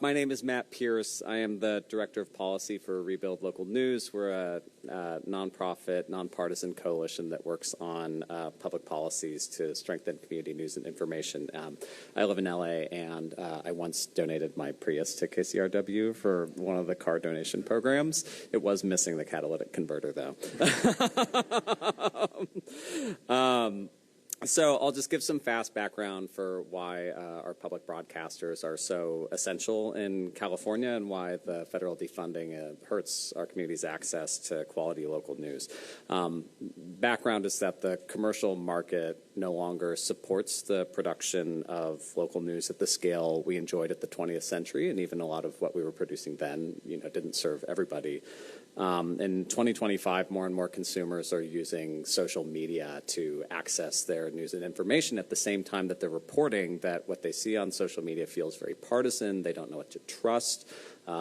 My name is Matt Pearce. I am the Director of Policy for Rebuild Local News. We're a nonprofit, nonpartisan coalition that works on public policies to strengthen community news and information. I live in LA, and I once donated my Prius to KCRW for one of the car donation programs. It was missing the catalytic converter, though. So I'll just give some fast background for why our public broadcasters are so essential in California and why the federal defunding hurts our community's access to quality local news. Background is that the commercial market no longer supports the production of local news at the scale we enjoyed at the 20th century, and even a lot of what we were producing then, didn't serve everybody. In 2025, more and more consumers are using social media to access their news and information at the same time that they're reporting that what they see on social media feels very partisan. They don't know what to trust.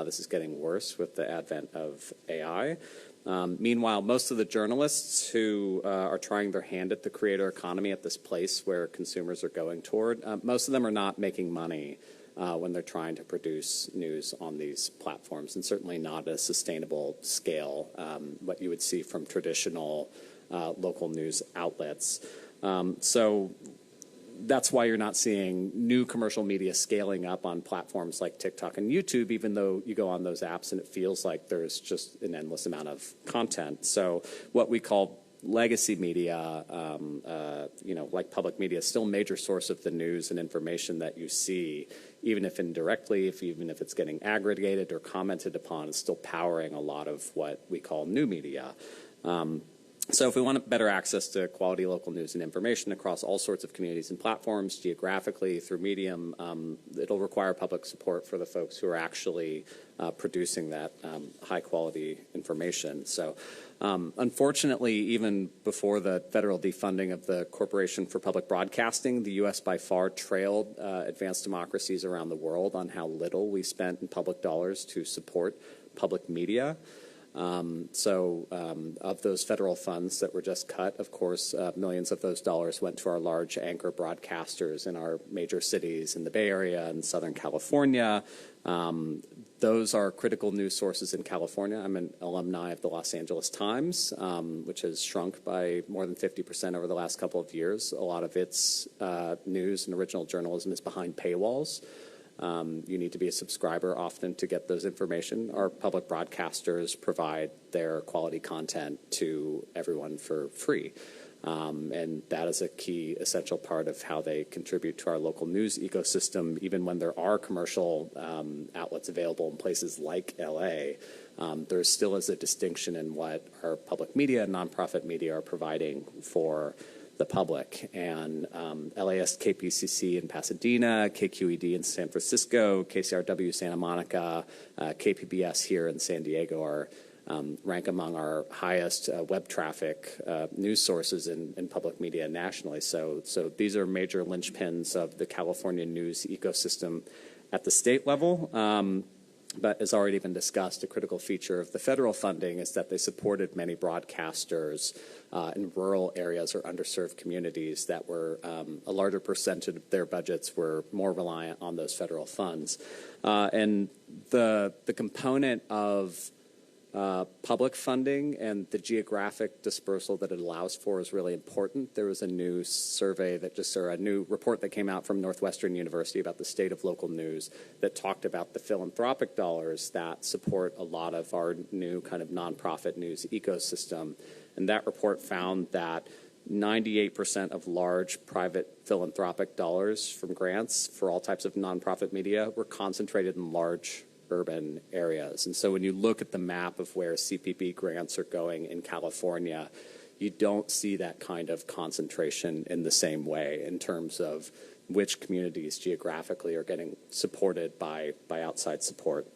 This is getting worse with the advent of AI. Meanwhile, most of the journalists who are trying their hand at the creator economy at this place where consumers are going toward, most of them are not making money when they're trying to produce news on these platforms, and certainly not at a sustainable scale, what you would see from traditional local news outlets. So that's why you're not seeing new commercial media scaling up on platforms like TikTok and YouTube, even though you go on those apps and it feels like there's just an endless amount of content. So what we call legacy media, like public media, is still a major source of the news and information that you see, even if indirectly, even if it's getting aggregated or commented upon. It's still powering a lot of what we call new media. So if we want better access to quality local news and information across all sorts of communities and platforms, geographically, through Medium, it'll require public support for the folks who are actually producing that high-quality information. So unfortunately, even before the federal defunding of the Corporation for Public Broadcasting, the U.S. by far trailed advanced democracies around the world on how little we spent in public dollars to support public media. Of those federal funds that were just cut, of course, millions of those dollars went to our large anchor broadcasters in our major cities in the Bay Area and Southern California. Those are critical news sources in California. I'm an alumni of the Los Angeles Times, which has shrunk by more than 50% over the last couple of years. A lot of its news and original journalism is behind paywalls. You need to be a subscriber often to get those information. Our public broadcasters provide their quality content to everyone for free. And that is a key, essential part of how they contribute to our local news ecosystem, even when there are commercial outlets available in places like LA. There still is a distinction in what our public media and nonprofit media are providing for the public. And LAS KPCC in Pasadena, KQED in San Francisco, KCRW Santa Monica, KPBS here in San Diego are rank among our highest web traffic news sources in public media nationally. So these are major linchpins of the California news ecosystem at the state level. But as already been discussed, a critical feature of the federal funding is that they supported many broadcasters in rural areas or underserved communities that were a larger percentage of their budgets were more reliant on those federal funds. And the component of public funding and the geographic dispersal that it allows for is really important. There was a new survey a new report that came out from Northwestern University about the state of local news that talked about the philanthropic dollars that support a lot of our new kind of nonprofit news ecosystem. And that report found that 98% of large private philanthropic dollars from grants for all types of nonprofit media were concentrated in large urban areas. And so when you look at the map of where CPB grants are going in California, you don't see that kind of concentration in the same way in terms of which communities geographically are getting supported by outside support.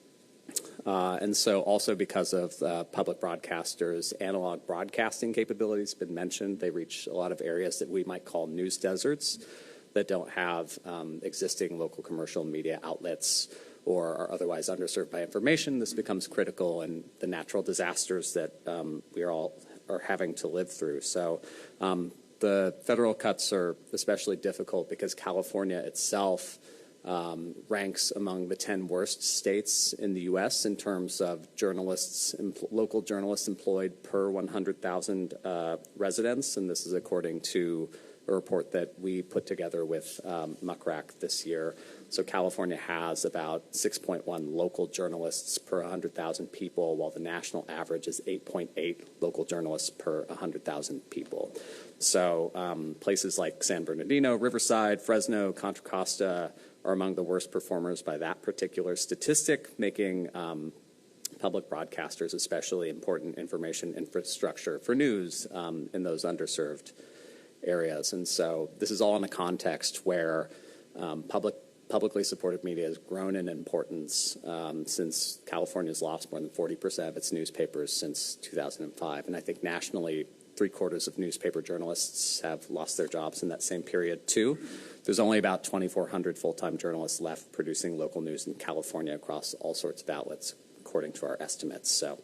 And so also because of public broadcasters' analog broadcasting capabilities been mentioned, they reach a lot of areas that we might call news deserts that don't have existing local commercial media outlets or are otherwise underserved by information. This becomes critical in the natural disasters that we are having to live through. So the federal cuts are especially difficult because California itself ranks among the 10 worst states in the U.S. in terms of local journalists employed per 100,000 residents, and this is according to a report that we put together with Muckrack this year. So California has about 6.1 local journalists per 100,000 people, while the national average is 8.8 local journalists per 100,000 people. So places like San Bernardino, Riverside, Fresno, Contra Costa are among the worst performers by that particular statistic, making public broadcasters especially important information infrastructure for news in those underserved areas. And so this is all in a context where publicly supported media has grown in importance since California's lost more than 40% of its newspapers since 2005. And I think nationally, 3/4 of newspaper journalists have lost their jobs in that same period, too. There's only about 2,400 full-time journalists left producing local news in California across all sorts of outlets, according to our estimates. So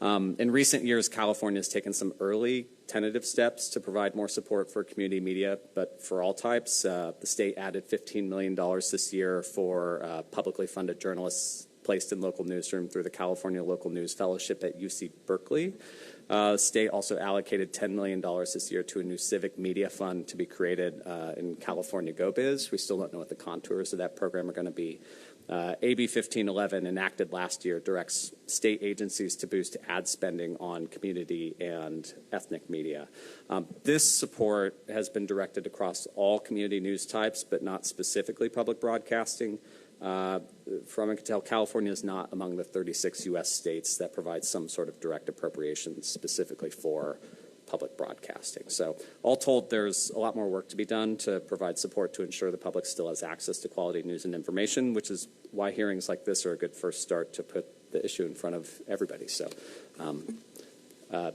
in recent years, California has taken some early tentative steps to provide more support for community media, but for all types. The state added $15 million this year for publicly funded journalists placed in local newsroom through the California Local News Fellowship at UC Berkeley. The state also allocated $10 million this year to a new civic media fund to be created in California GoBiz. We still don't know what the contours of that program are going to be. AB 1511, enacted last year, directs state agencies to boost ad spending on community and ethnic media. This support has been directed across all community news types, but not specifically public broadcasting. From I can tell, California is not among the 36 U.S. states that provide some sort of direct appropriation specifically for public broadcasting. So all told, there's a lot more work to be done to provide support to ensure the public still has access to quality news and information, which is why hearings like this are a good first start to put the issue in front of everybody. So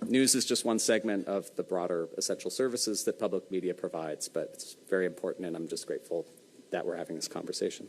news is just one segment of the broader essential services that public media provides, but it's very important, and I'm just grateful that we're having this conversation.